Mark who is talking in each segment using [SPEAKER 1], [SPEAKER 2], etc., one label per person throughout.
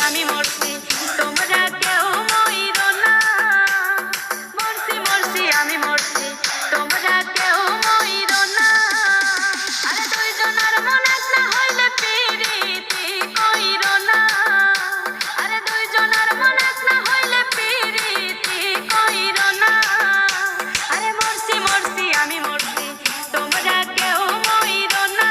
[SPEAKER 1] আমি মরছি তোমরা কেউ মইরো না, মরছি মরছি আমি মরছি তোমরা কেউ মইরো না। আরে দুইজনের মন এক না হইলে পিরিতি কইরো না, আরে দুইজনের মন এক না হইলে পিরিতি কইরো না। আরে মরছি মরছি আমি মরছি তোমরা কেউ মইরো না,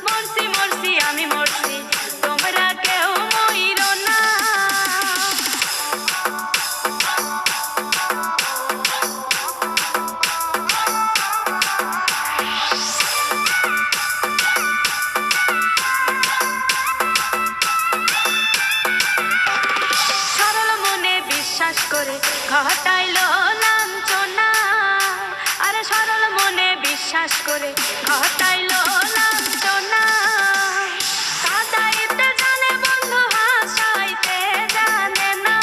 [SPEAKER 1] মরছি মরছি আমি মরছি তোমরা কেউ মইরো না। সরল মনে বিশ্বাস করে ঘটাইলো লাঞ্ছনা, আরে সরল মনে বিশ্বাস করে ঘটাইলো লাঞ্ছনা। কাঁদাইতে জানে বন্ধু হাসাইতে জানে না,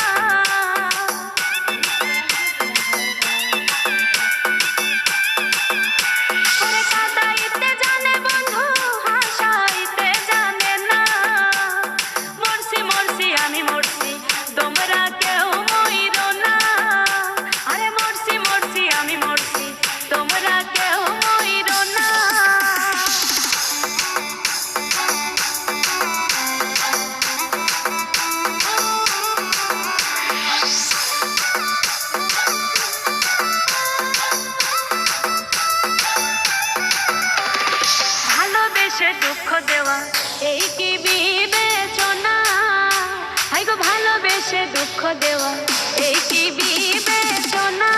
[SPEAKER 1] ওরে কাঁদাইতে জানে বন্ধু হাসাইতে জানে না। মরছি মরছি আমি মরছি তোমরা কেউ মইরো না, আরে মরছি মরছি আমি মরছি তোমরা কেউ মইরো না। ভালোবেসে দুঃখ দেওয়া এই কি বিবেচনা, হাই গো ভালোবেসে দুঃখ দেওয়া এই কি বিবেচনা।